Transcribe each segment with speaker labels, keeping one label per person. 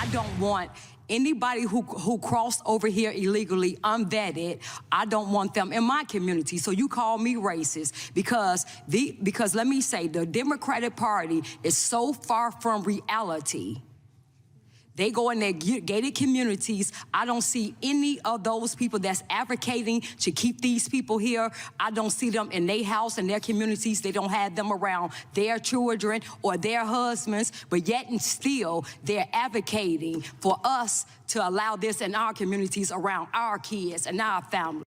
Speaker 1: I don't want anybody who crossed over here illegally, unvetted, I don't want them in my community. So you call me racist because let me say, the Democratic Party is so far from reality. They go in their gated communities. I don't see any of those people that's advocating to keep these people here. I don't see them in their house and their communities. They don't have them around their children or their husbands, but yet and still they're advocating for us to allow this in our communities around our kids and our families.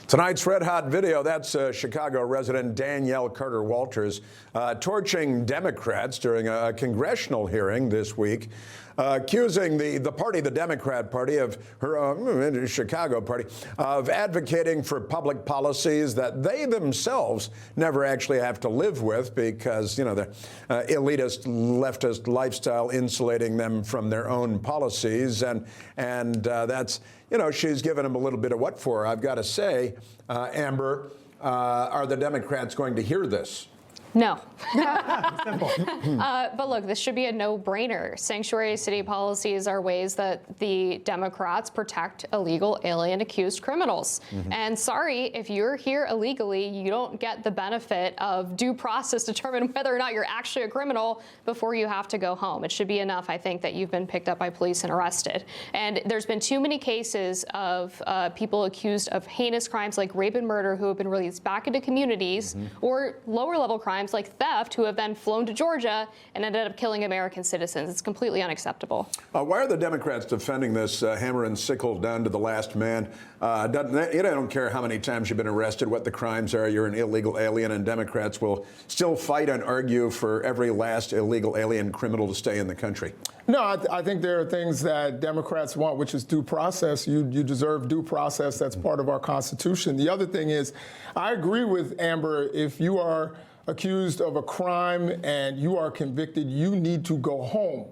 Speaker 2: Tonight's red hot video, that's Chicago resident Danielle Carter Walters torching Democrats during a congressional hearing this week, accusing the party, the Democrat Party, of her Chicago party, of advocating for public policies that they themselves never actually have to live with because, you know, the elitist, leftist lifestyle insulating them from their own policies. And that's, you know, she's given them a little bit of what for. I've got to say, Amber, are the Democrats going to hear this?
Speaker 3: No. But look, this should be a no-brainer. Sanctuary city policies are ways that the Democrats protect illegal alien accused criminals. And sorry, if you're here illegally, you don't get the benefit of due process to determine whether or not you're actually a criminal before you have to go home. It should be enough, I think, that you've been picked up by police and arrested. And there's been too many cases of people accused of heinous crimes like rape and murder who have been released back into communities, or lower-level crimes like theft, who have then flown to Georgia and ended up killing American citizens. It's completely unacceptable.
Speaker 2: Why are the Democrats defending this hammer and sickle down to the last man? You don't care how many times you've been arrested, what the crimes are. You're an illegal alien, and Democrats will still fight and argue for every last illegal alien criminal to stay in the country.
Speaker 4: No, I think there are things that Democrats want, which is due process. You deserve due process. That's part of our Constitution. The other thing is, I agree with Amber. If you are accused of a crime and you are convicted, you need to go home.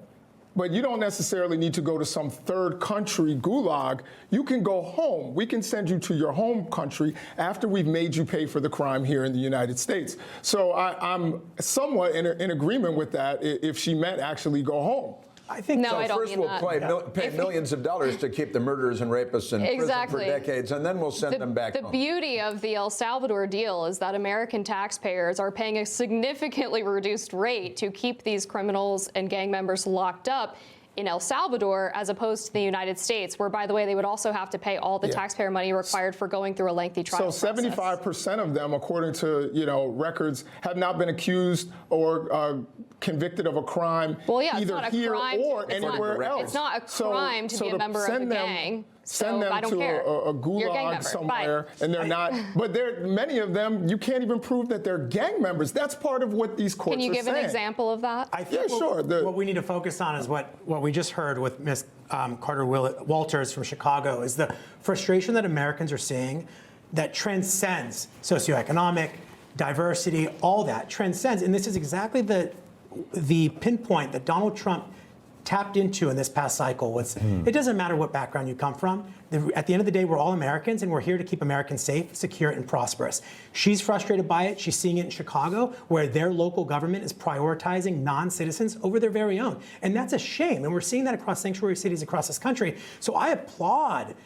Speaker 4: But you don't necessarily need to go to some third country gulag. You can go home. We can send you to your home country after we've made you pay for the crime here in the United States. So I'm somewhat in agreement with that if she meant actually go home.
Speaker 2: I think
Speaker 3: no,
Speaker 2: so.
Speaker 3: I don't
Speaker 2: First,
Speaker 3: mean
Speaker 2: we'll pay millions of dollars to keep the murderers and rapists in prison for decades, and then we'll send them back home.
Speaker 3: The beauty of the El Salvador deal is that American taxpayers are paying a significantly reduced rate to keep these criminals and gang members locked up in El Salvador, as opposed to the United States, where, by the way, they would also have to pay all the taxpayer money required for going through a lengthy trial.
Speaker 4: So 75% of them, according to records, have not been accused or convicted of a crime either here or anywhere else.
Speaker 3: It's not a crime to be a member of a gang.
Speaker 4: Send them to a gulag somewhere, and they're not. But many of them, you can't even prove that they're gang members. That's part of what these courts are saying.
Speaker 3: Can you give an example of that?
Speaker 5: I think
Speaker 4: sure.
Speaker 5: What we need to focus on is what we just heard with Ms. Carter Walters from Chicago, is the frustration that Americans are seeing that transcends socioeconomic, diversity, all that transcends. And this is exactly the pinpoint that Donald Trump tapped into in this past cycle. It doesn't matter what background you come from. At the end of the day, we're all Americans, and we're here to keep Americans safe, secure, and prosperous. She's frustrated by it. She's seeing it in Chicago, where their local government is prioritizing non-citizens over their very own. And that's a shame. And we're seeing that across sanctuary cities across this country. So I applaud,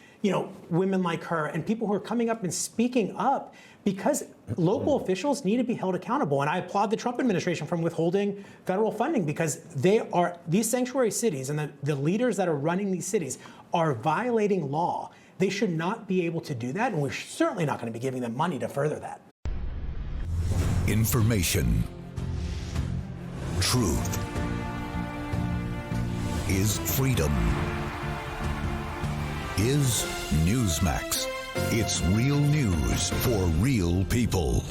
Speaker 5: women like her and people who are coming up and speaking up, because local officials need to be held accountable. And I applaud the Trump administration from withholding federal funding, because these sanctuary cities and the leaders that are running these cities are violating law. They should not be able to do that, and we're certainly not going to be giving them money to further that.
Speaker 6: Information. Truth is freedom. Is Newsmax. It's real news for real people.